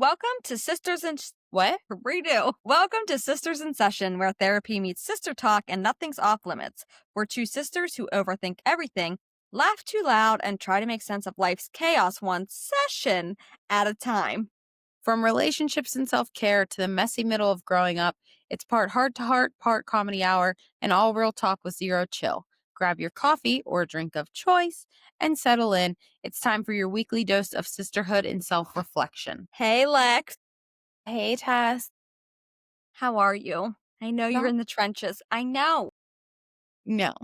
Welcome to Sisters in what? Redo. Welcome to Sisters in Session, where therapy meets sister talk and nothing's off limits. We're two sisters who overthink everything, laugh too loud, and try to make sense of life's chaos one session at a time. From relationships and self-care to the messy middle of growing up, it's part heart to heart, part comedy hour, and all real talk with zero chill. Grab your coffee or drink of choice and settle in. It's time for your weekly dose of sisterhood and self-reflection. Hey, Lex. Hey, Tess. How are you? I know you're No, in the trenches. I know. no.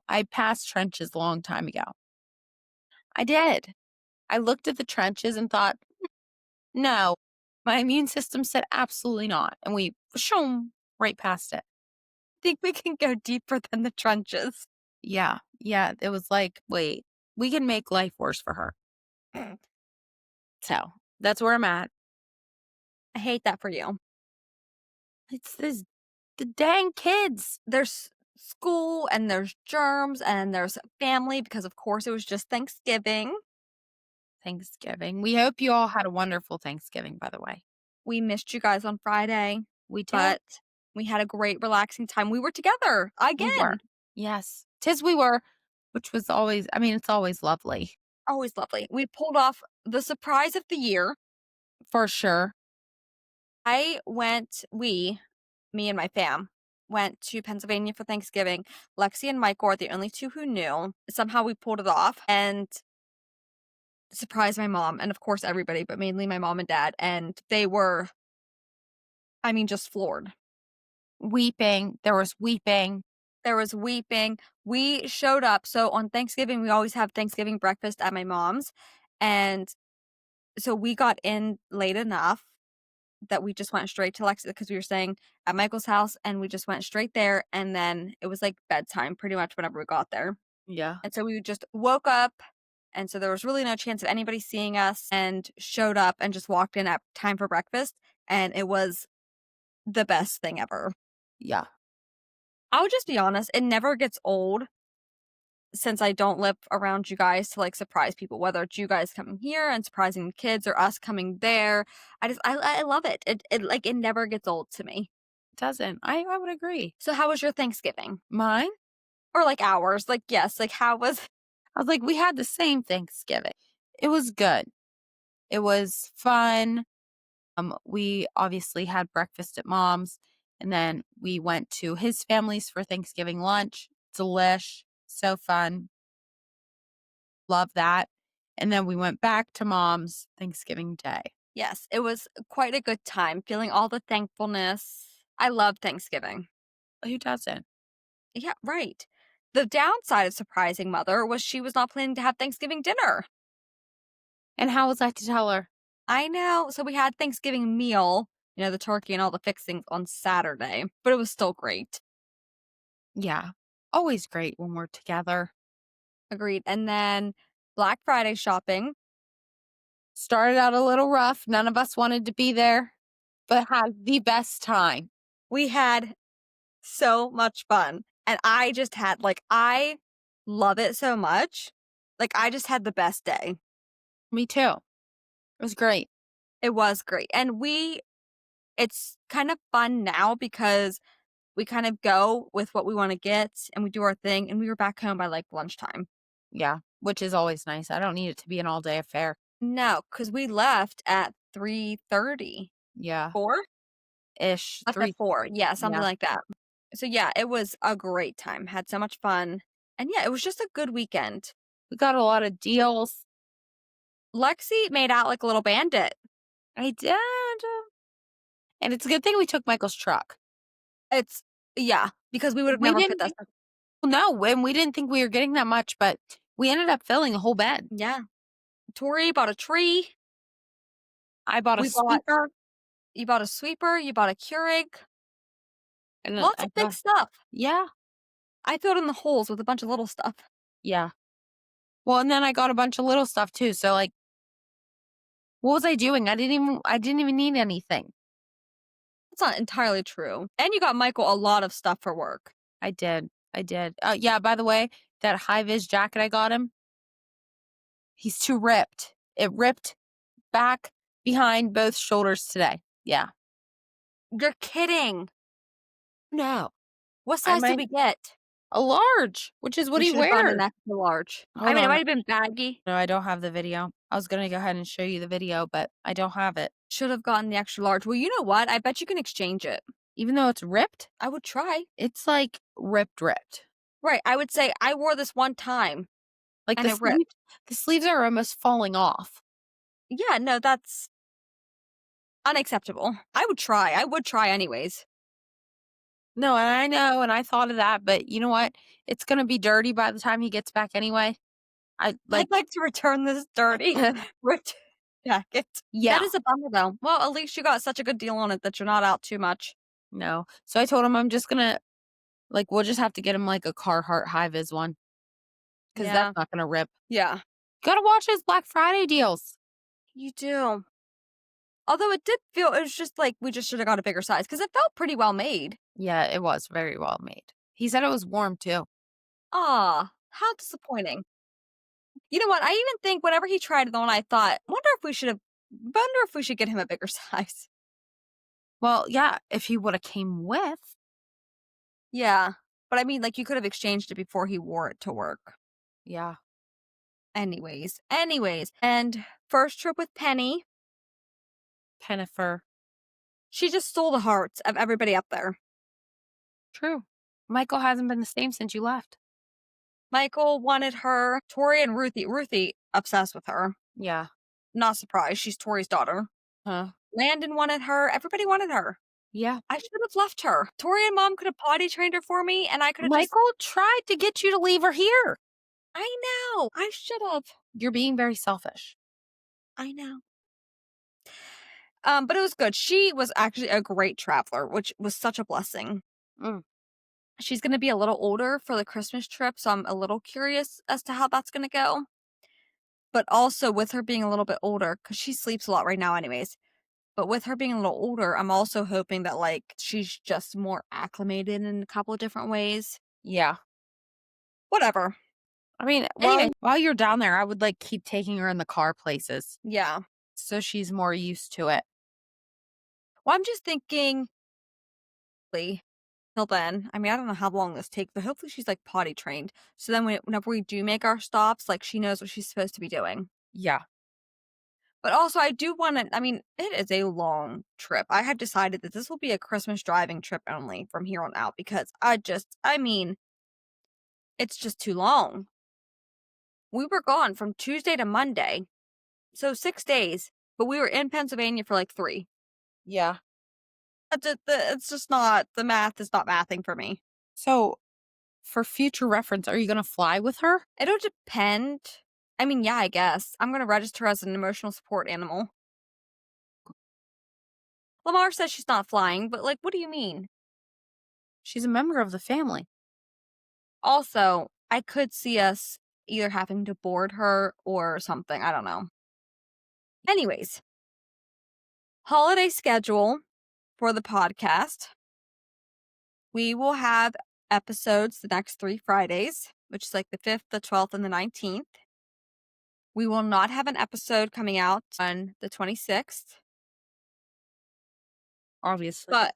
I passed trenches a long time ago. I did. I looked at the trenches and thought, no. My immune system said absolutely not. And we shoom right past it. Think we can go deeper than the trenches. Yeah. It was like, wait, we can make life worse for her. So that's where I'm at. I hate that for you. It's the dang kids. There's school and there's germs and there's family because, of course, it was just Thanksgiving. Thanksgiving. We hope you all had a wonderful Thanksgiving, by the way. We missed you guys on Friday, We did. but we had a great relaxing time. We were together We were. again. Yes. Tis we were, which was always, it's always lovely. Always lovely. We pulled off the surprise of the year. For sure. Me and my fam, went to Pennsylvania for Thanksgiving. Lexi and Michael are the only two who knew. Somehow we pulled it off and surprised my mom and, of course, everybody, but mainly my mom and dad. And they were, just floored. Weeping. There was weeping. There was weeping. We showed up. So on Thanksgiving, we always have Thanksgiving breakfast at my mom's. And so we got in late enough that we just went straight to Lexi because we were staying at Michael's house and we just went straight there. And then it was like bedtime pretty much whenever we got there. Yeah. And so we just woke up. And so there was really no chance of anybody seeing us and showed up and just walked in at time for breakfast. And it was the best thing ever. Yeah. I would just be honest, it never gets old since I don't live around you guys to like surprise people, whether it's you guys coming here and surprising the kids or us coming there. I love it. It never gets old to me. It doesn't. I would agree. So how was your Thanksgiving? Mine? Or like ours? Like, yes, like how was I was like, we had the same Thanksgiving. It was good. It was fun. We obviously had breakfast at mom's, and then we went to his family's for Thanksgiving lunch. Delish. So fun. Love that. And then we went back to mom's Thanksgiving Day. Yes, it was quite a good time, feeling all the thankfulness. I love Thanksgiving. Who doesn't? Yeah, right. The downside of surprising mother was she was not planning to have Thanksgiving dinner. And how was I to tell her? I know. So we had Thanksgiving meal, the turkey and all the fixings on Saturday, but it was still great. Yeah. Always great when we're together. Agreed. And then Black Friday shopping. Started out a little rough. None of us wanted to be there, but had the best time. We had so much fun. And I just had, I love it so much. Like, I just had the best day. Me too. It was great. It was great. And it's kind of fun now because we kind of go with what we want to get and we do our thing. And we were back home by like lunchtime. Yeah, which is always nice. I don't need it to be an all day affair. No, because we left at 3:30. Yeah. 4? Ish. Left at 4. Yeah, something Yeah. like that. So yeah, it was a great time. Had so much fun. And yeah, it was just a good weekend. We got a lot of deals. Lexi made out like a little bandit. I did. And it's a good thing we took Michael's truck. Yeah, because we would have We never didn't fit that. No, and we didn't think we were getting that much, but we ended up filling a whole bed. Yeah. Tori bought a tree. I bought a sweeper. You bought a sweeper. You bought a Keurig. And Lots of big stuff. Yeah. I filled in the holes with a bunch of little stuff. Yeah. Well, and then I got a bunch of little stuff too. So like, what was I doing? I didn't even need anything. That's not entirely true. And you got Michael a lot of stuff for work. I did. Yeah, by the way, that high-vis jacket I got him, he's too ripped. It ripped back behind both shoulders today. Yeah. You're kidding. No. What I size did might we get? a large, which is what We he should have gotten an wears. extra large. I Hold mean, it on. might have been baggy. No, I don't have the video. I was gonna go ahead and show you the video, but I don't have it. Should have gotten the extra large. Well, you know what? I bet you can exchange it. Even though it's ripped, I would try. it's like ripped. Right. I would say I wore this one time Like and it ripped. the sleeves are almost falling off. Yeah, no, that's unacceptable. I would try. I would try anyways. No, and I know, and I thought of that, but you know what? It's gonna be dirty by the time he gets back anyway. I like I'd like to return this dirty ripped jacket. yeah. That is a bummer though. Well, at least you got such a good deal on it that you're not out too much. No. So I told him I'm just gonna we'll just have to get him like a Carhartt high vis one. Because Yeah. that's not gonna rip. Yeah. Gotta watch his Black Friday deals. You do. Although it did feel, it was just like we just should have got a bigger size because it felt pretty well made. Yeah, it was very well made. He said it was warm too. Ah, how disappointing. You know what? I even think whenever he tried it on, I thought, wonder if we should get him a bigger size. Well, yeah, if he would have came with. Yeah. But I mean, like, you could have exchanged it before he wore it to work. Yeah. Anyways. And first trip with Penny, Pennifer. she just stole the hearts of everybody up there. True. Michael hasn't been the same since you left. Michael wanted her. Tori and Ruthie obsessed with her. Yeah. Not surprised. She's Tori's daughter. Huh. Landon wanted her. Everybody wanted her. Yeah. I should have left her. Tori and Mom could have potty trained her for me, and I could have Michael tried to get you to leave her here. I know. I should have. You're being very selfish. I know. But it was good. She was actually a great traveler, which was such a blessing. Mm. She's going to be a little older for the Christmas trip, so I'm a little curious as to how that's going to go. But also with her being a little bit older, because she sleeps a lot right now anyways. But with her being a little older, I'm also hoping that, like, she's just more acclimated in a couple of different ways. Yeah. Whatever. I mean, Anyway. while you're down there, I would keep taking her in the car places. Yeah. So she's more used to it. Well, I'm just thinking, till then, I mean, I don't know how long this takes, but hopefully she's, like, potty trained. So then whenever we do make our stops, like, she knows what she's supposed to be doing. Yeah. But also, I do want to, I mean, it is a long trip. I have decided that this will be a Christmas driving trip only from here on out because I mean, it's just too long. We were gone from Tuesday to Monday, so 6 days, but we were in Pennsylvania for, like, 3. Yeah. It's just not, the math is not mathing for me. So, for future reference, are you going to fly with her? It'll depend. I mean, yeah, I guess. I'm going to register as an emotional support animal. Lamar says she's not flying, but, like, what do you mean? She's a member of the family. Also, I could see us either having to board her or something. I don't know. Anyways, holiday schedule for the podcast. We will have episodes the next 3 Fridays, which is like the 5th, the 12th, and the 19th. We will not have an episode coming out on the 26th. Obviously. But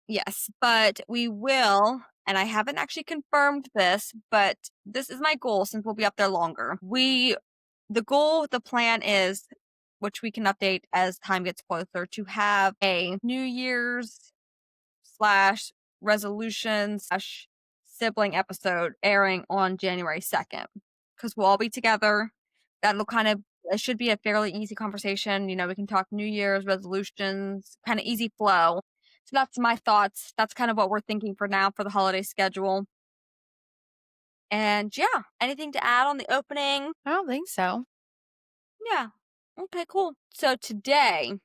yes, but we will, and I haven't actually confirmed this, but this is my goal since we'll be up there longer. The plan is, which we can update as time gets closer, to have a New Year's slash resolution slash sibling episode airing on January 2nd. Because we'll all be together. It should be a fairly easy conversation. You know, we can talk New Year's resolutions, kind of easy flow. So that's my thoughts. That's kind of what we're thinking for now for the holiday schedule. And yeah, anything to add on the opening? I don't think so. Yeah. Okay, cool. So today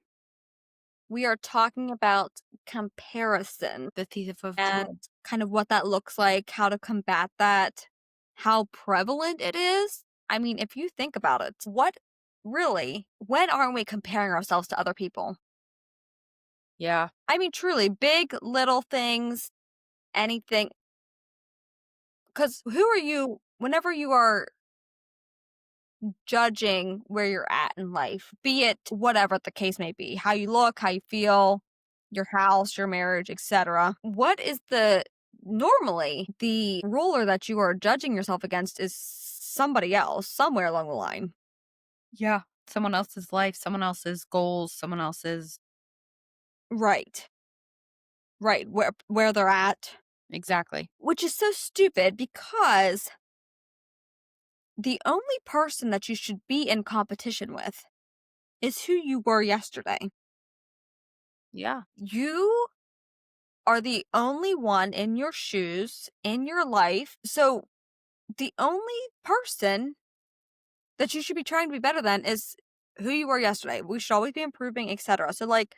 we are talking about comparison, The thief of and joy. kind of what that looks like, how to combat that, how prevalent it is. I mean, if you think about it, when aren't we comparing ourselves to other people? Yeah. I mean, truly, big, little things, anything. Because who are you, whenever you are judging where you're at in life, be it whatever the case may be, how you look, how you feel, your house, your marriage, etc. What is the normally the ruler that you are judging yourself against is somebody else somewhere along the line. Yeah. Someone else's life, someone else's goals, someone else's. Right. Right. Where they're at. Exactly. Which is so stupid because the only person that you should be in competition with is who you were yesterday. Yeah. You are the only one in your shoes, in your life. So the only person that you should be trying to be better than is who you were yesterday. We should always be improving, etc. So, like,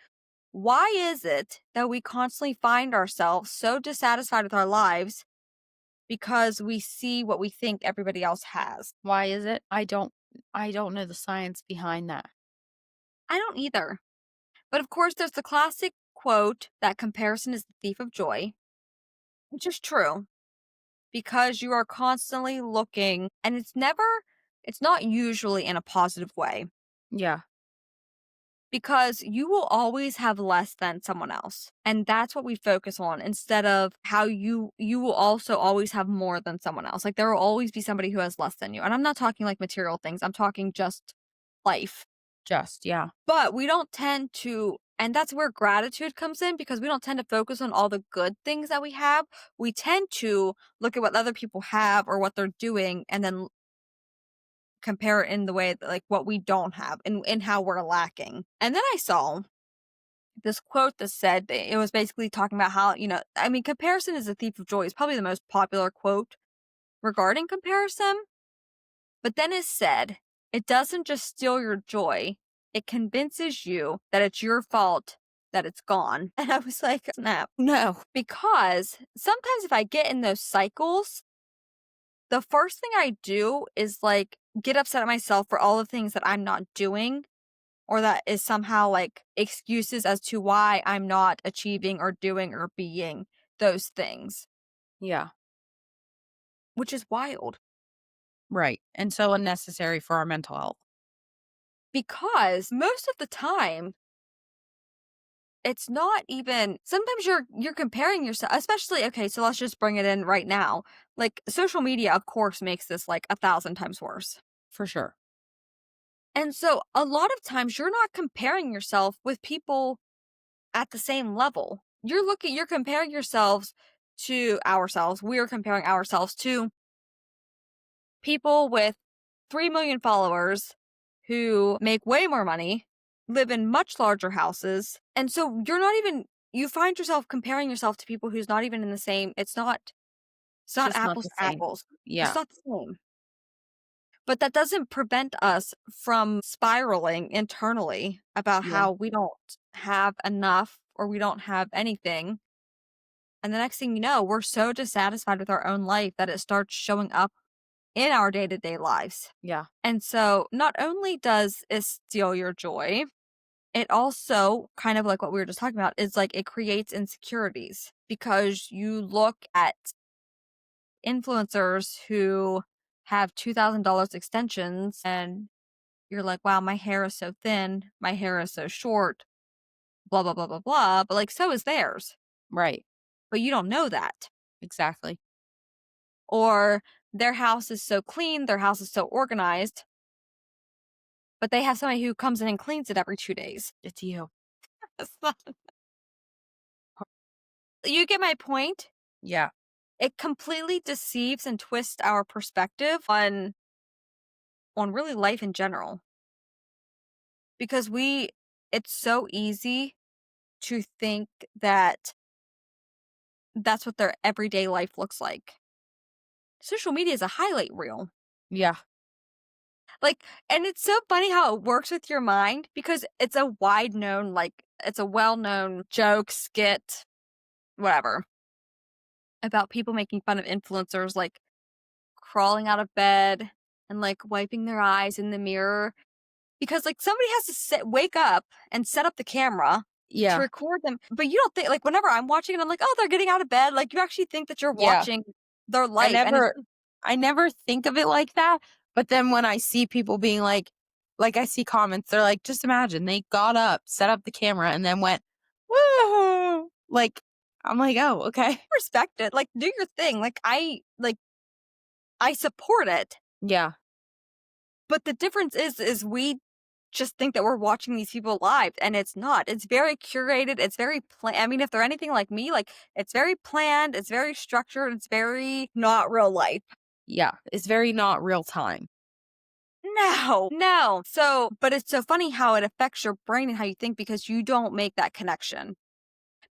why is it that we constantly find ourselves so dissatisfied with our lives because we see what we think everybody else has? Why is it? I don't know the science behind that. I don't either. But of course, there's the classic quote that comparison is the thief of joy, which is true because you are constantly looking, and it's not usually in a positive way Yeah. because you will always have less than someone else. And that's what we focus on instead of how you will also always have more than someone else. Like there will always be somebody who has less than you. And I'm not talking like material things. I'm talking just life. Just, yeah. But we don't tend to, and that's where gratitude comes in because we don't tend to focus on all the good things that we have. We tend to look at what other people have or what they're doing and then compare it in the way that, like, what we don't have and how we're lacking. And then I saw this quote that said it was basically talking about how, I mean, comparison is a thief of joy is probably the most popular quote regarding comparison. But then it said, it doesn't just steal your joy, it convinces you that it's your fault that it's gone. And I was like, snap. No. Because sometimes if I get in those cycles, the first thing I do is like get upset at myself for all the things that I'm not doing or that is somehow like excuses as to why I'm not achieving or doing or being those things, Yeah. which is wild Right. And so unnecessary for our mental health. because most of the time it's not even sometimes you're comparing yourself, especially okay, so let's just bring it in right now. Like social media of course makes this like 1,000 times worse. For sure. And so a lot of times you're not comparing yourself with people at the same level. You're comparing yourselves to ourselves. We're comparing ourselves to people with 3 million followers who make way more money, live in much larger houses. And so you find yourself comparing yourself to people who's not even in the same, it's It's not just not apples the to same. apples. It's Yeah. not the same. But that doesn't prevent us from spiraling internally about Yeah. how we don't have enough or we don't have anything. And the next thing you know, we're so dissatisfied with our own life that it starts showing up in our day to day lives. Yeah. And so, not only does it steal your joy, it also, kind of like what we were just talking about, is like it creates insecurities because you look at influencers who have $2,000 extensions and you're like, wow, my hair is so thin, my hair is so short, blah, blah, blah, blah, blah. But like, so is theirs. Right. But you don't know that. Exactly. Or their house is so clean, their house is so organized, but they have somebody who comes in and cleans it every 2 days. It's you. It's not- You get my point? Yeah. It completely deceives and twists our perspective on really life in general. Because it's so easy to think that that's what their everyday life looks like. Social media is a highlight reel. Yeah. Like, and it's so funny how it works with your mind because it's a wide known, like, it's a well known joke, skit, whatever, about people making fun of influencers, like crawling out of bed and like wiping their eyes in the mirror because like somebody has to wake up and set up the camera to Yeah. record them. But you don't think, like, whenever I'm watching it, I'm like, oh, they're getting out of bed. Like, you actually think that you're Yeah. watching their I life. And it's never I never think of it like that, But then when I see people being like I see comments, they're like, just imagine they got up, set up the camera, and then went, woo! Like, I'm like, oh, okay. Respect it. Like, do your thing. I support it. Yeah. But the difference is we just think that we're watching these people live, and it's not. It's very curated. It's very I mean, if they're anything like me, like, it's very planned, it's very structured, it's very not real life. Yeah. It's very not real time. No, no. So, but it's so funny how it affects your brain and how you think because you don't make that connection.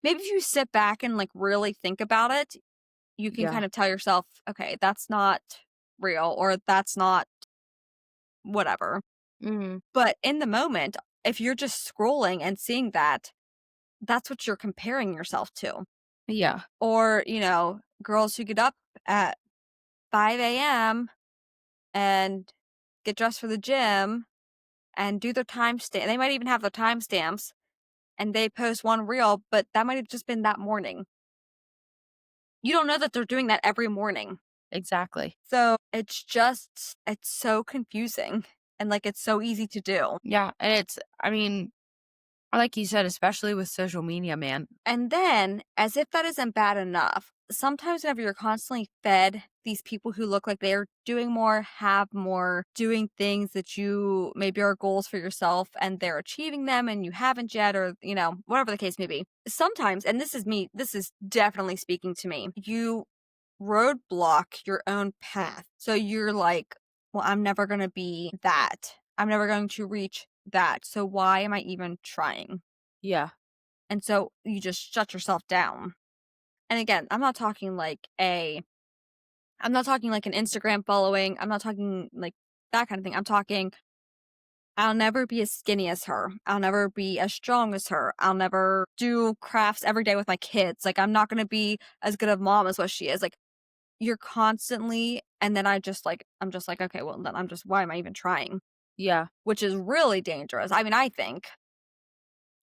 Maybe if you sit back and like really think about it, you can Yeah. kind of tell yourself, okay, that's not real or that's not whatever. Mhm. But in the moment, if you're just scrolling and seeing that, that's what you're comparing yourself to. Yeah. Or, girls who get up at 5 a.m. and get dressed for the gym and do their timestamp. They might even have their timestamps and they post one reel, but that might have just been that morning. You don't know that they're doing that every morning. Exactly. So it's so confusing and like it's so easy to do. Yeah. And I mean, like you said, especially with social media, man. And then, as if that isn't bad enough, sometimes whenever you're constantly fed these people who look like they're doing more, have more, doing things that you maybe are goals for yourself and they're achieving them and you haven't yet, or, whatever the case may be. Sometimes, and this is me, this is definitely speaking to me, you roadblock your own path. So you're like, well, I'm never going to be that. I'm never going to reach that. So why am I even trying? Yeah. And so you just shut yourself down. And again, I'm not talking like an Instagram following. I'm not talking like that kind of thing. I'm talking, I'll never be as skinny as her. I'll never be as strong as her. I'll never do crafts every day with my kids. Like, I'm not going to be as good of mom as what she is. Like, you're constantly, and then I'm just like, okay, well, then why am I even trying? Yeah. Which is really dangerous. I mean, I think,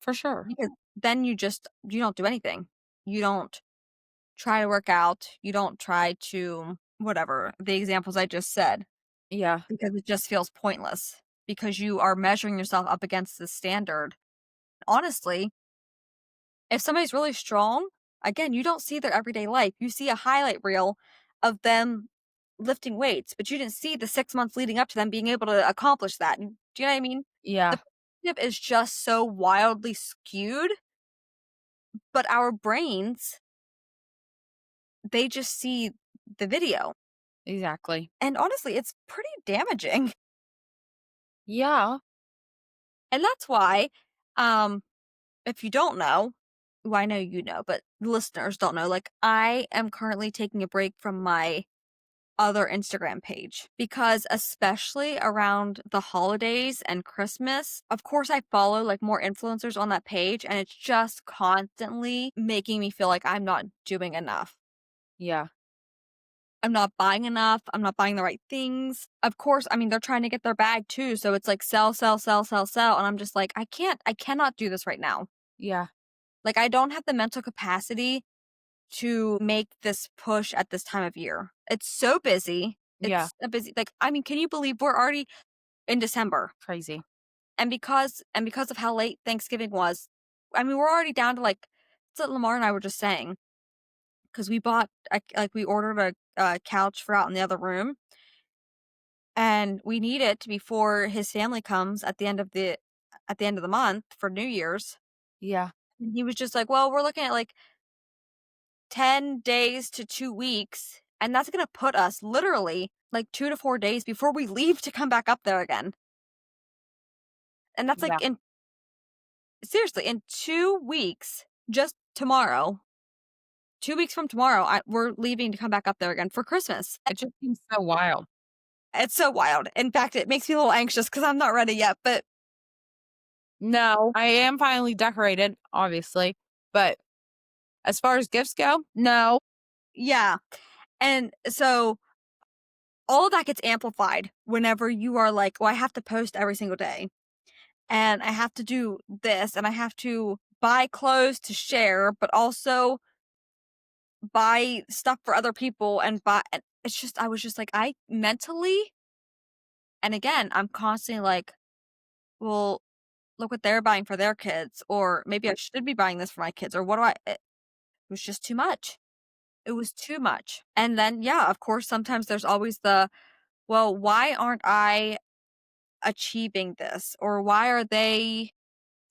For sure. because then you don't do anything. You don't try to work out. You don't try to whatever, the examples I just said, Yeah. because it just feels pointless because you are measuring yourself up against the standard. Honestly, if somebody's really strong, again, you don't see their everyday life. You see a highlight reel of them lifting weights, but you didn't see the 6 months leading up to them being able to accomplish that. Do you know what I mean? Yeah. The perspective is just so wildly skewed, but our brains, they just see the video. Exactly. And honestly, it's pretty damaging. Yeah. And that's why, um, if you don't know, well, I know you know, but listeners don't know, like, I am currently taking a break from my other Instagram page because, especially around the holidays and Christmas, of course, I follow like more influencers on that page, and it's just constantly making me feel like I'm not doing enough. Yeah. I'm not buying enough. I'm not buying the right things. Of course, I mean, they're trying to get their bag too. So it's like sell, sell, sell, sell, sell. And I'm just like, I cannot do this right now. Yeah. Like, I don't have the mental capacity to make this push at this time of year. It's so busy. Yeah. Like, I mean, can you believe we're already in December? Crazy. And because of how late Thanksgiving was, I mean, we're already down to like, that's what Lamar and I were just saying. Because we ordered a couch for out in the other room. And we need it before his family comes at the end of the month for New Year's. Yeah. And he was just like, "Well, we're looking at like 10 days to 2 weeks, and that's going to put us literally like 2 to 4 days before we leave to come back up there again." And that's like Yeah. in seriously, in 2 weeks, just tomorrow, 2 weeks from tomorrow, we're leaving to come back up there again for Christmas. It just seems so wild. It's so wild. In fact, it makes me a little anxious cuz I'm not ready yet, but No, I am finally decorated, obviously. But as far as gifts go, no. yeah. And so all of that gets amplified whenever you are like, well, I have to post every single day and I have to do this and I have to buy clothes to share, but also buy stuff for other people and it's just, I was just like, I mentally, And again, I'm constantly like, well, look what they're buying for their kids, or maybe I should be buying this for my kids, or what do it was just too much. It was too much. And then, yeah, of course, sometimes there's always the, well, why aren't I achieving this? Or why are they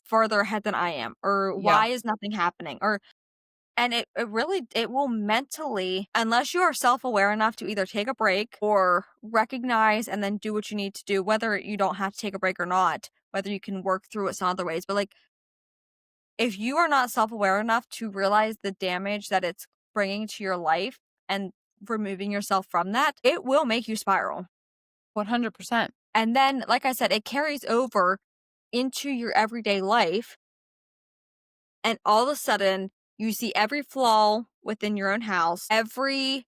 further ahead than I am? Or Yeah. why is nothing happening? Or and it really it will mentally, unless you are self-aware enough to either take a break or recognize and then do what you need to do, whether you don't have to take a break or not, whether you can work through it some other ways. But like if you are not self-aware enough to realize the damage that it's bringing to your life and removing yourself from that, it will make you spiral. 100%. And then, like I said, it carries over into your everyday life. And all of a sudden, you see every flaw within your own house, every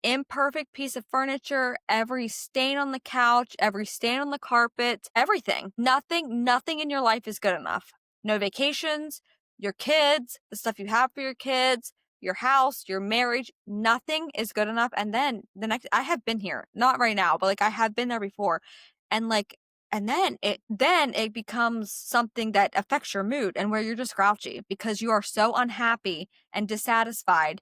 imperfect piece of furniture, every stain on the couch, every stain on the carpet, everything. Nothing in your life is good enough. No vacations, your kids, the stuff you have for your kids, your house, your marriage, nothing is good enough. And then I have been here, not right now, but like I have been there before. And like, and then it becomes something that affects your mood and where you're just grouchy because you are so unhappy and dissatisfied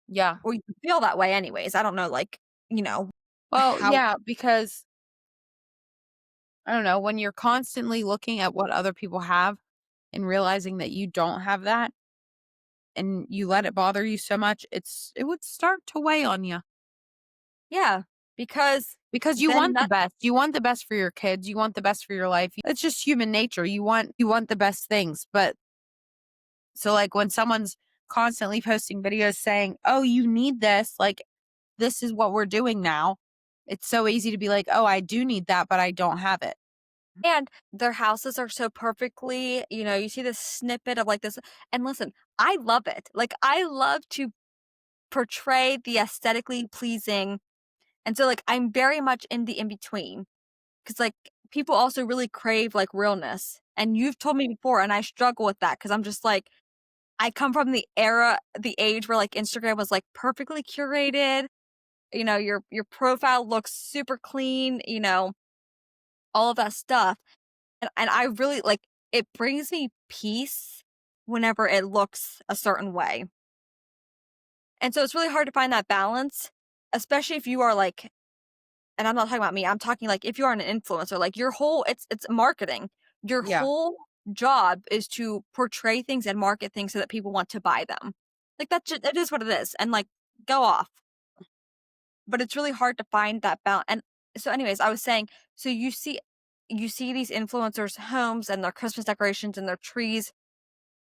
Yeah. or you feel that way anyways. I don't know, like, you know, Well, how yeah, because I don't know, when you're constantly looking at what other people have and realizing that you don't have that and you let it bother you so much, it would start to weigh on you yeah, because because you then want the that best. You want the best for your kids, you want the best for your life. It's just human nature. You want the best things, but so like when someone's constantly posting videos saying, "Oh, you need this," like this is what we're doing now. It's so easy to be like, "Oh, I do need that, but I don't have it." and their houses are so perfectly, you see this snippet of like this and listen, I love it. Like, I love to portray the aesthetically pleasing, and so, like, I'm very much in the in between because like, people also really crave, like, realness, and you've told me before, and I struggle with that because 'cause I'm just like I come from the age where, like, Instagram was, like, perfectly curated. Your profile looks super clean, all of that stuff. And I really like it brings me peace whenever it looks a certain way. And so it's really hard to find that balance, especially if you are like and I'm not talking about me, I'm talking like if you are an influencer, like your whole it's marketing. Your Yeah. whole job is to portray things and market things so that people want to buy them. Like it is what it is. And like go off. But it's really hard to find that balance. And so anyways, I was saying, so you see these influencers' homes and their Christmas decorations and their trees,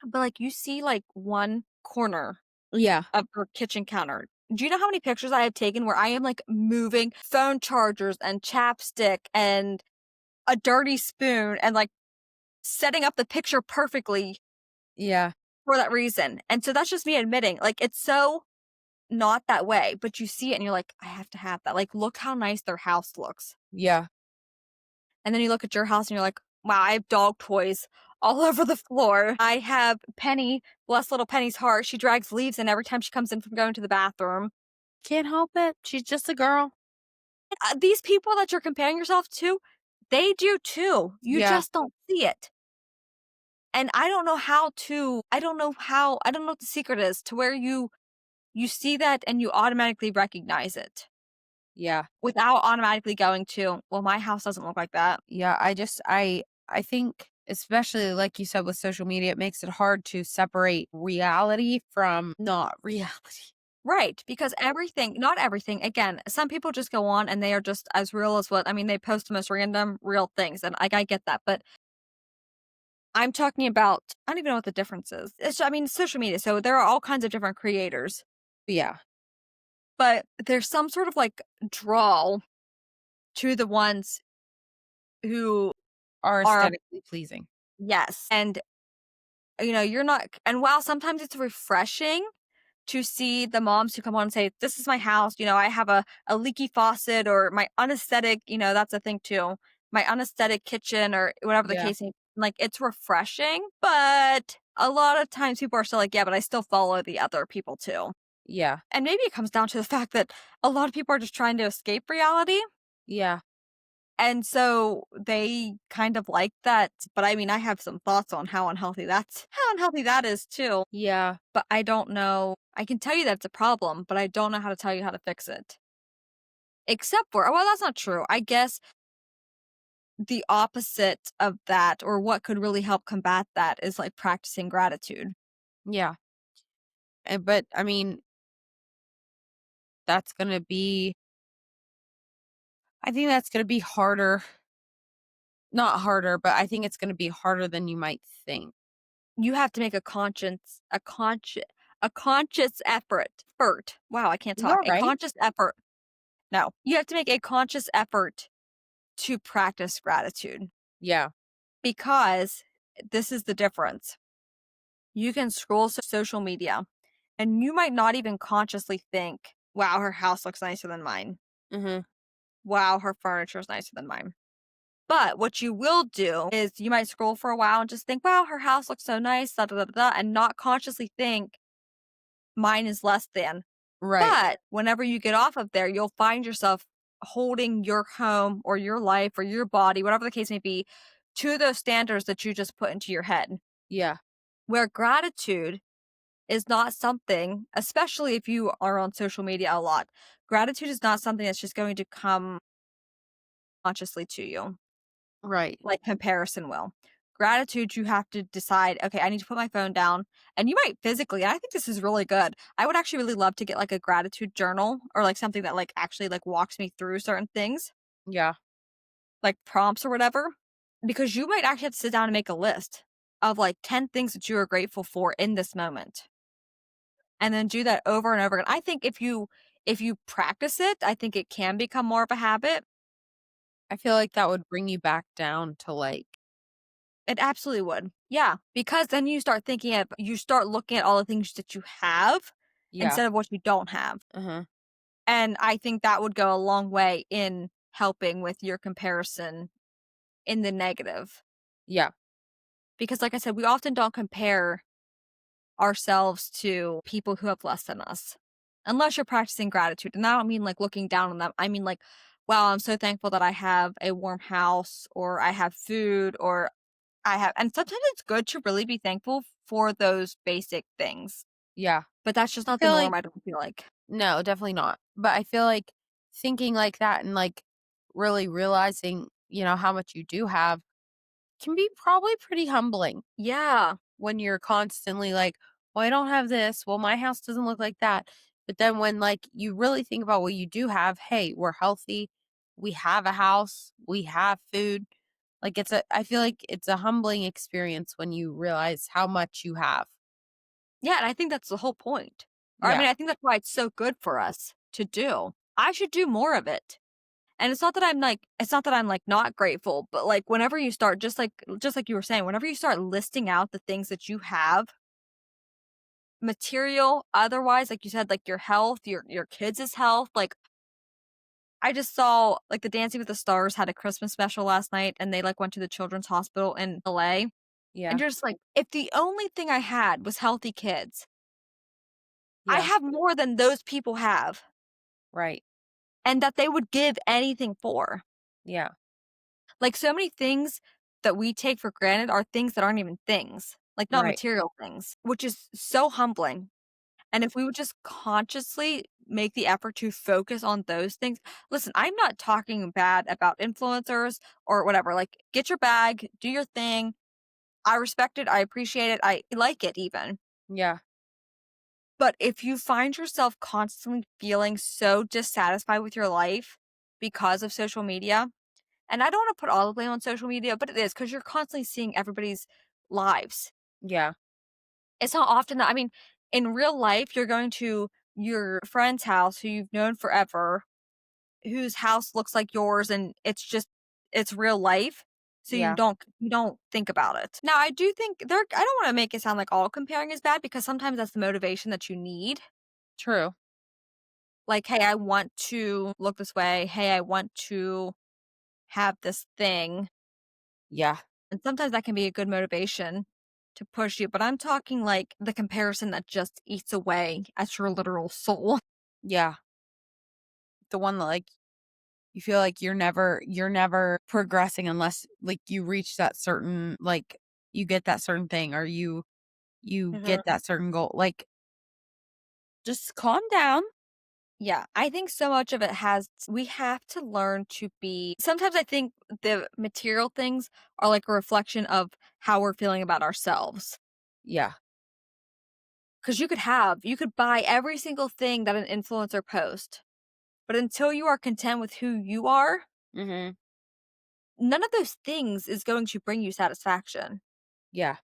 but like you see like one corner Yeah. of their kitchen counter. Do you know how many pictures I have taken where I am like moving phone chargers and chapstick and a dirty spoon and like setting up the picture perfectly Yeah. for that reason. And so that's just me admitting, like it's so not that way, but you see it and you're like, I have to have that. Like, look how nice their house looks. Yeah. And then you look at your house and you're like, wow, I have dog toys all over the floor. I have Penny, bless little Penny's heart. She drags leaves in every time she comes in from going to the bathroom. Can't help it. She's just a girl. These people that you're comparing yourself to, they do too. You Yeah. just don't see it. And I don't know what the secret is to where you see that and you automatically recognize it Yeah. without automatically going to, well, my house doesn't look like that. Yeah. I think especially like you said with social media, it makes it hard to separate reality from not reality. Right, because not everything, again, some people just go on and they are just as real as they post the most random real things, and I get that, but I'm talking about I don't even know what the difference is. Social media, so there are all kinds of different creators, Yeah. but there's some sort of, like, draw to the ones who Are are aesthetically pleasing. yes, and, you're not and while sometimes it's refreshing to see the moms who come on and say, "This is my house, I have a leaky faucet," or my unaesthetic, that's a thing too, my unaesthetic kitchen or whatever the Yeah. case may like, it's refreshing, but a lot of times people are still like, "Yeah, but I still follow the other people too." Yeah. And maybe it comes down to the fact that a lot of people are just trying to escape reality. Yeah. And so they kind of like that, but I mean, I have some thoughts on how unhealthy that is too, Yeah. but I don't know. I can tell you that it's a problem, but I don't know how to tell you how to fix it. Except for, well, that's not true. I guess the opposite of that, or what could really help combat that, is like practicing gratitude. Yeah. But I mean, that's going to be, I think that's going to be harder. Not harder, but I think it's going to be harder than you might think. You have to make a conscious effort. Wow, I can't talk. You're A right. conscious effort. No, you have to make a conscious effort to practice gratitude, Yeah. because this is the difference. You can scroll social media and you might not even consciously think, wow, her house looks nicer than mine. Mhm. Wow, her furniture is nicer than mine. But what you will do is you might scroll for a while and just think, wow, her house looks so nice, da da da da, and not consciously think mine is less than. Right. But whenever you get off of there, you'll find yourself holding your home or your life or your body, whatever the case may be, to those standards that you just put into your head. Yeah. Where gratitude is not something, especially if you are on social media a lot, gratitude is not something that's just going to come consciously to you Right. like comparison will. Gratitude, you have to decide, okay, I need to put my phone down. And you might physically, and I think this is really good. I would actually really love to get like a gratitude journal, or like something that like actually like walks me through certain things, Yeah. like prompts or whatever. Because you might actually have to sit down and make a list of like 10 things that you are grateful for in this moment. And then do that over and over again. I think if you practice it, I think it can become more of a habit. I feel like that would bring you back down to like, It absolutely would. Yeah, because then you start looking at all the things that you have yeah. instead of what you don't have. Uh-huh. And I think that would go a long way in helping with your comparison in the negative. Yeah. Because like I said, we often don't compare ourselves to people who have less than us. Unless you're practicing gratitude. And I don't mean like looking down on them. I mean like, wow, I'm so thankful that I have a warm house, or I have food, or and sometimes it's good to really be thankful for those basic things, Yeah. but that's just I not the feel like norm, I don't feel like. no, definitely not. But I feel like thinking like that and like really realizing, how much you do have can be probably pretty humbling Yeah. when you're constantly like, well, I don't have this. Well, my house doesn't look like that. But then when like you really think about what you do have, hey, we're healthy. We have a house. We have food. Like I feel like it's a humbling experience when you realize how much you have. Yeah, and I think that's the whole point. Or, I Yeah. mean, I think that's why it's so good for us to do. I should do more of it. And it's not that I'm, like, not grateful, but, like, whenever you start just like you were saying, whenever you start listing out the things that you have, material, otherwise, like you said, like your health, your kids' health, like I just saw, like, the Dancing with the Stars had a Christmas special last night, and they, like, went to the children's hospital in LA, and Yeah. you're just like, "If the only thing I had was healthy kids, I Yeah. have more than those people have, Right. and that they would give anything for." Yeah. Like, so many things that we take for granted are things that aren't even things, like, not Right. material things, which is so humbling, and if we would just consciously make the effort to focus on those things. Listen, I'm not talking bad about influencers or whatever, like, get your bag, do your thing. I respect it, I appreciate it, I like it even. Yeah. But if you find yourself constantly feeling so dissatisfied with your life because of social media, and I don't wanna put all the blame on social media, but it is, because 'cause you're constantly seeing everybody's lives. Yeah. It's not often that, I mean, in real life, you're going to your friend's house who you've known forever, whose house looks like yours, and it's real life, so Yeah. you don't think about it. Now, I do think I don't wanna make it sound like all comparing is bad, because sometimes that's the motivation that you need. True. Like, "Hey, I want to look this way. Hey, I want to have this thing." Yeah. And sometimes that can be a good motivation to push you, but I'm talking like the comparison that just eats away at your literal soul. Yeah. The one that like You feel like you're never progressing unless, like, you reach that certain, like, you get that certain thing, or you Mhm. get that certain goal. Like, just calm down. Yeah, I think so much of it has we have to learn to be sometimes I think the material things are like a reflection of how we're feeling about ourselves. Yeah. Because you could buy every single thing that an influencer posts, but until you are content with who you are, Mhm. none of those things is going to bring you satisfaction. Yeah.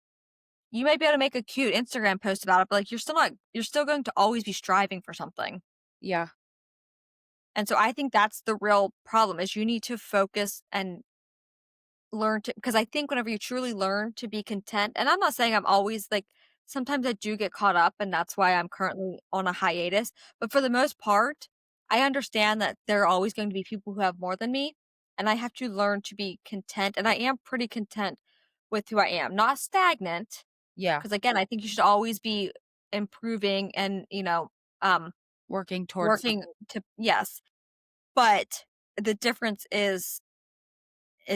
You may be able to make a cute Instagram post about it, but like you're still going to always be striving for something. Yeah. And so I think that's the real problem is you need to focus and learn to because I think whenever you truly learn to be content, and I'm not saying I'm always like sometimes I do get caught up and that's why I'm currently on a hiatus, but for the most part, I understand that there are always going to be people who have more than me, and I have to learn to be content, and I am pretty content with who I am. Not stagnant, Yeah. because again, I think you should always be improving and, um Working towards some. working to yes, but the difference is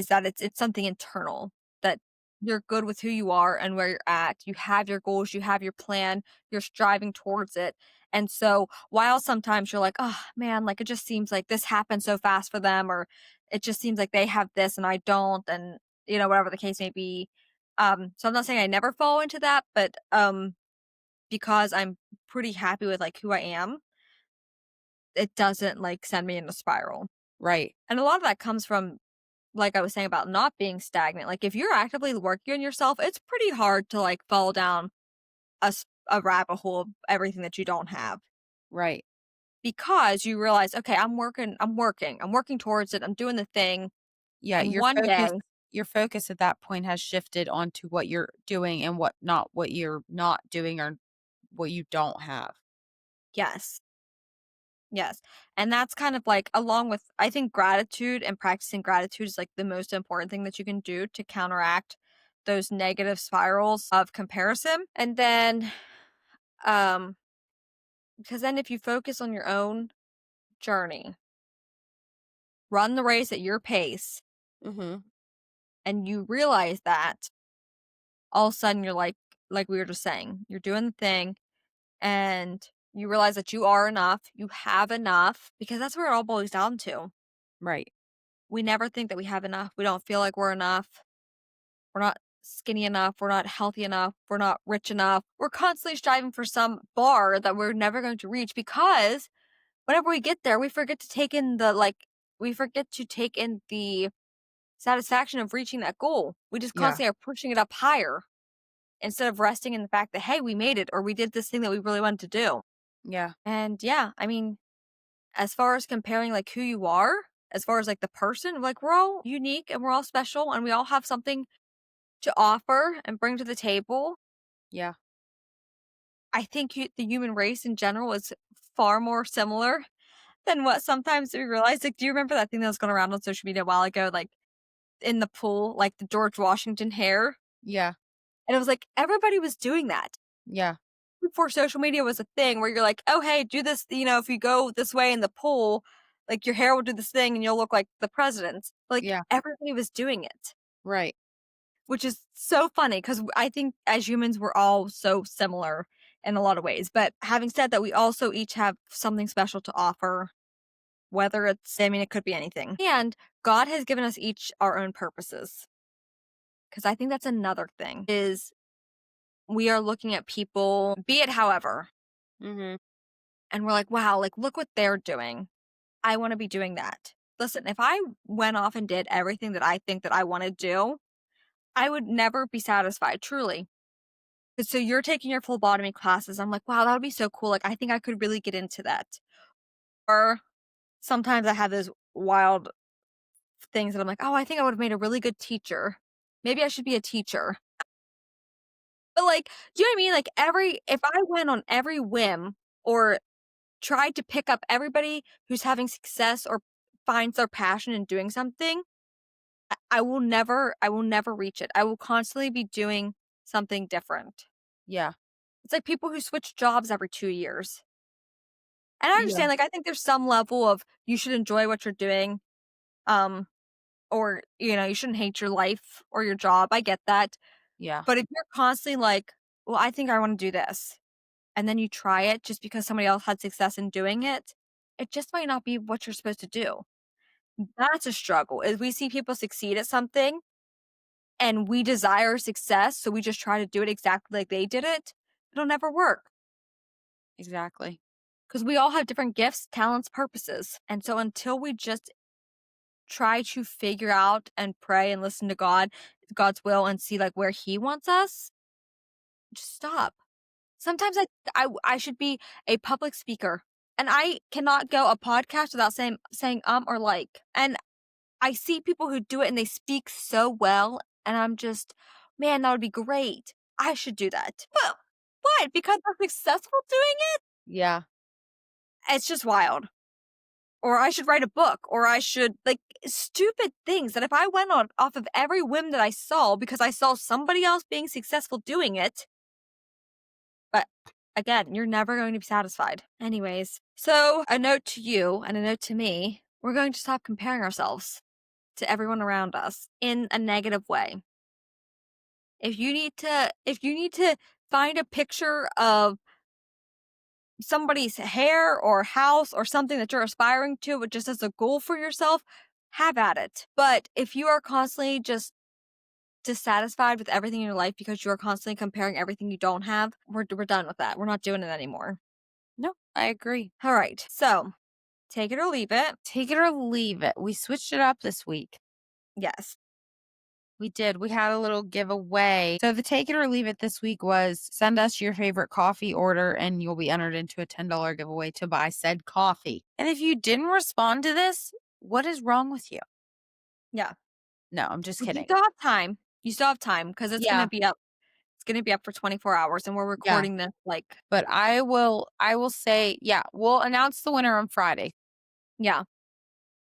that it's something internal, that you're good with who you are and where you're at. You have your goals, you have your plan, you're striving towards it. And so while sometimes you're like, "Oh, man, like, it just seems like this happened so fast for them," or "It just seems like they have this and I don't," and, whatever the case may be. So I'm not saying I never fall into that, but, because I'm pretty happy with, like, who I am, it doesn't, like, send me in a spiral. Right. And a lot of that comes from like I was saying about not being stagnant, like, if you're actively working on yourself, it's pretty hard to, like, fall down a rabbit hole of everything that you don't have Right. because you realize, "Okay, I'm working towards it, I'm doing the thing, Yeah, and one day." your focus at that point has shifted onto what you're doing and what you're not doing, or what you don't have. Yes, yes, and that's kind of, like, along with I think gratitude and practicing gratitude is, like, the most important thing that you can do to counteract those negative spirals of comparison, and then, um because then if you focus on your own journey, run the race at your pace, Mhm. and you realize that, all of a sudden you're like we were just saying, you're doing the thing and you realize that you are enough, you have enough, because that's where it all boils down to. Right. We never think that we have enough. We don't feel like we're enough. We're not skinny enough. We're not healthy enough. We're not rich enough. We're constantly striving for some bar that we're never going to reach because whenever we get there, we forget to take in we forget to take in the satisfaction of reaching that goal. We just Yeah. constantly are pushing it up higher instead of resting in the fact that, hey, we made it or we did this thing that we really wanted to do. Yeah. And yeah, I mean, as far as comparing like who you are, as far as like the person, like we're all unique and we're all special and we all have something to offer and bring to the table. Yeah. I think the human race in general is far more similar than what sometimes we realize. Like, do you remember that thing that was going around on social media a while ago? Like in the pool, like the George Washington hair. Yeah. And it was like everybody was doing that Yeah. before social media was a thing where you're like, "Oh, hey, do this, if you go this way in the pool, like your hair will do this thing and you'll look like the president." Like Yeah. everybody was doing it, Right. which is so funny because I think as humans we're all so similar in a lot of ways. But having said that, we also each have something special to offer, whether it's I mean it could be anything. And God has given us each our own purposes. Because I think that's another thing is we are looking at people, be it however, Mhm. and we're like, wow, like, look what they're doing. I want to be doing that. Listen, if I went off and did everything that I think that I want to do, I would never be satisfied, truly. So you're taking your phlebotomy classes. I'm like, wow, that would be so cool. Like, I think I could really get into that. Or sometimes I have those wild things that I'm like, oh, I think I would have made a really good teacher. Maybe I should be a teacher. But like, do you know what I mean? Like if I went on every whim or tried to pick up everybody who's having success or finds their passion in doing something, I will never reach it. I will constantly be doing something different. Yeah. It's like people who switch jobs every 2 years. And I Yeah. understand, like, I think there's some level of you should enjoy what you're doing, Or, you shouldn't hate your life or your job. I get that. Yeah, But if you're constantly like, well, I think I want to do this, and then you try it just because somebody else had success in doing it just might not be what you're supposed to do. That's a struggle. Is we see people succeed at something and we desire success, so we just try to do it exactly like they did it. It'll never work exactly. because we all have different gifts, talents, purposes. And so until we just try to figure out and pray and listen to God's will and see like where he wants us, just stop. Sometimes I should be a public speaker and I cannot go a podcast without saying or like. And I see people who do it and they speak so well and I'm just, man, that would be great. I should do that. But what? Because they're successful doing it? Yeah, It's just wild. Or I should write a book, or I should like stupid things that if I went on off of every whim that I saw because I saw somebody else being successful doing it, but again, you're never going to be satisfied. Anyways, so a note to you and a note to me, we're going to stop comparing ourselves to everyone around us in a negative way. If you need to find a picture of somebody's hair or house or something that you're aspiring to, but just as a goal for yourself, have at it. But if you are constantly just dissatisfied with everything in your life because you are constantly comparing everything you don't have, we're done with that. We're not doing it anymore. no, I agree. All right. So take it or leave it. Take it or leave it. We switched it up this week. Yes. We did. We had a little giveaway. So the take it or leave it this week was send us your favorite coffee order and you'll be entered into a $10 giveaway to buy said coffee. And if you didn't respond to this, what is wrong with you? Yeah. No, I'm just You kidding. still have time. You still have time because it's Yeah, gonna be up. It's gonna be up for 24 hours, and we're yeah. recording this like But I will say, yeah, we'll announce the winner on Friday, yeah.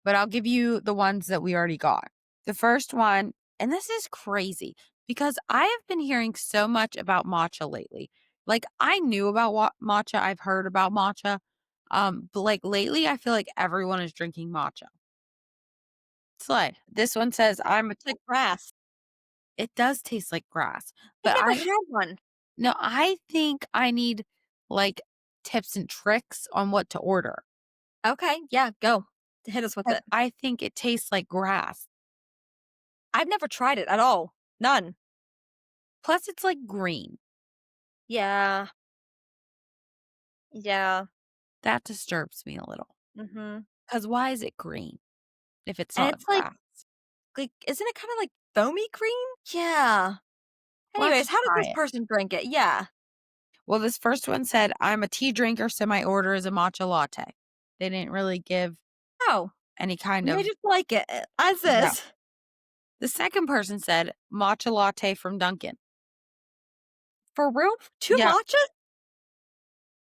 but I'll give you the ones that we already got. The first one, and this is crazy because I have been hearing so much about matcha lately. Like I knew about matcha, I've heard about matcha. But like lately I feel like everyone is drinking matcha. Slay. This one says It's like grass. it does taste like grass, I've but never had one. no, I think I need like tips and tricks on what to order. Okay, yeah, go. Hit us with 'Cause it. I think it tastes like grass. I've never tried it at all. None. Plus, it's like green. Yeah. Yeah. That disturbs me a little. Mhm. Because why is it green if it's And not it's like grass? isn't it kinda like foamy green? Yeah. We'll have Anyways, to how does try this it. person drink it? Yeah. Well, this first one said, I'm a tea drinker, so my order is a matcha latte. They didn't really give Oh, any kind and they of, just like it as yeah. is. The second person said, matcha latte from Dunkin'. For real? 2 Yeah. matcha?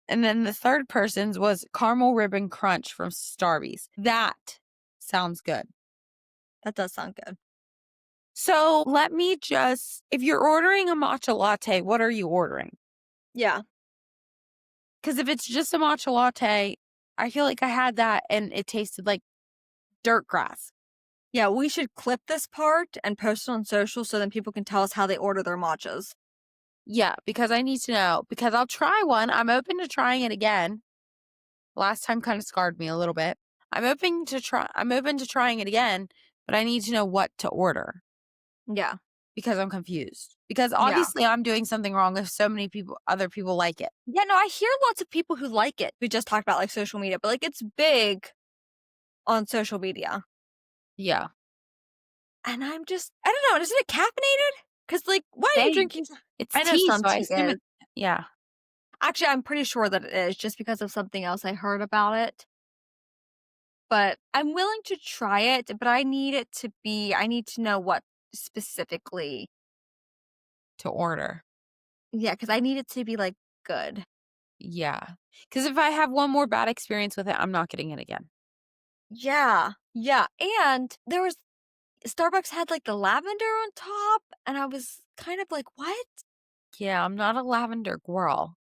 And then the third person's was caramel ribbon crunch from Starbucks. That sounds good. That does sound good. So let me just, if you're ordering a matcha latte, what are you ordering? Yeah. Because if it's just a matcha latte, I feel like I had that and it tasted like dirt grass. Yeah, we should clip this part and post it on social so then people can tell us how they order their matchas. Yeah, because I need to know. Because I'll try one. I'm open to trying it again. Last time kind of scarred me a little bit. I'm open to trying it again, but I need to know what to order Yeah. because I'm confused. Because Yeah. obviously I'm doing something wrong if so many other people like it. Yeah, no, I hear lots of people who like it. We just talked about like social media, but like it's big on social media. Yeah. And I don't know, isn't it caffeinated? Because like, why are you They drinking? it's I know tea, some so I tea assume is. it yeah. Actually, I'm pretty sure that it is just because of something else I heard about it. But I'm willing to try it, but I need to know what specifically. To order. Yeah, because I need it to be like good. Yeah. Because if I have one more bad experience with it, I'm not getting it again. Yeah. Yeah. And there was Starbucks had like the lavender on top, and I was kind of like, what? Yeah, I'm not a lavender girl.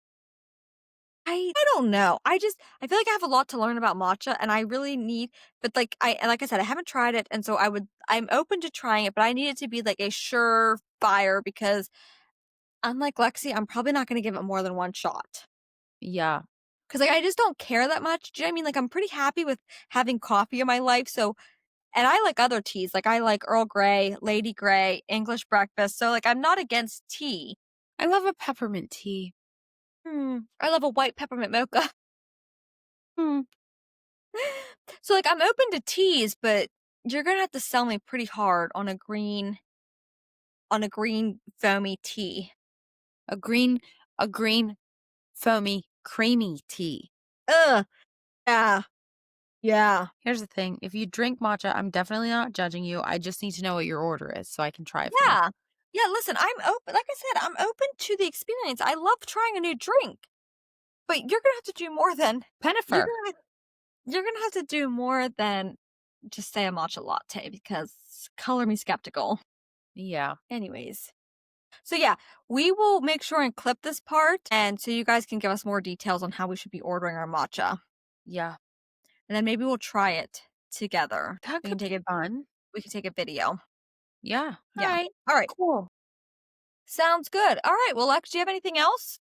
I don't know. I feel like I have a lot to learn about matcha and I really need, but like I said, I haven't tried it, and so I'm open to trying it, but I need it to be like a surefire because unlike Lexi, I'm probably not gonna give it more than one shot. Yeah. Cause like I just don't care that much. Do you know what I mean? Like I'm pretty happy with having coffee in my life. So and I like other teas. Like I like Earl Grey, Lady Grey, English breakfast. So like I'm not against tea. I love a peppermint tea. I love a white peppermint mocha. Hmm. So like I'm open to teas, but you're gonna have to sell me pretty hard on a green foamy tea. A green, a green, foamy, creamy tea. Ugh. Yeah. Yeah. Here's the thing. If you drink matcha, I'm definitely not judging you. I just need to know what your order is so I can try it for you. Yeah. Yeah, listen, I'm open like I said, I'm open to the experience. I love trying a new drink. But you're gonna have to do more than you're Pennifer. gonna you're gonna have to do more than just say a matcha latte because color me skeptical. Yeah. Anyways. So yeah, we will make sure and clip this part and so you guys can give us more details on how we should be ordering our matcha. Yeah. And then maybe we'll try it together. That We can could be take a fun. we can take a video. Yeah. All Yeah. right. All right. Cool. Sounds good. All right. Well, Lex, do you have anything else?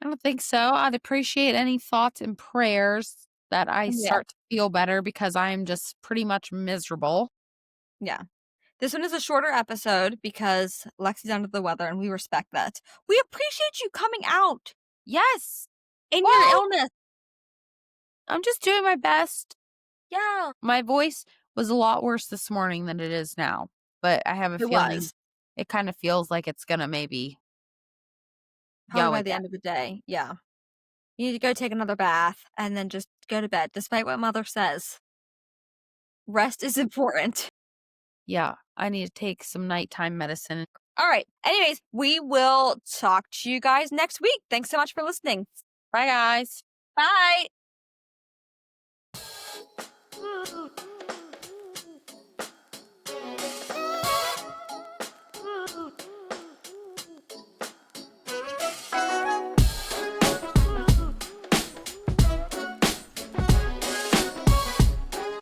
I don't think so. I'd appreciate any thoughts and prayers that I Yeah. start to feel better because I am just pretty much miserable. Yeah. This one is a shorter episode because Lexi's under the weather and we respect that. We appreciate you coming out Yes. in your Well, illness. I'm just doing my best. Yeah. My voice was a lot worse this morning than it is now, but I have a It feeling was. it kind of feels like it's going to maybe Probably go by the again. end of the day. Yeah. You need to go take another bath and then just go to bed, despite what mother says. Rest is important. Yeah. I need to take some nighttime medicine. All right. Anyways, we will talk to you guys next week. Thanks so much for listening. Bye, guys. Bye.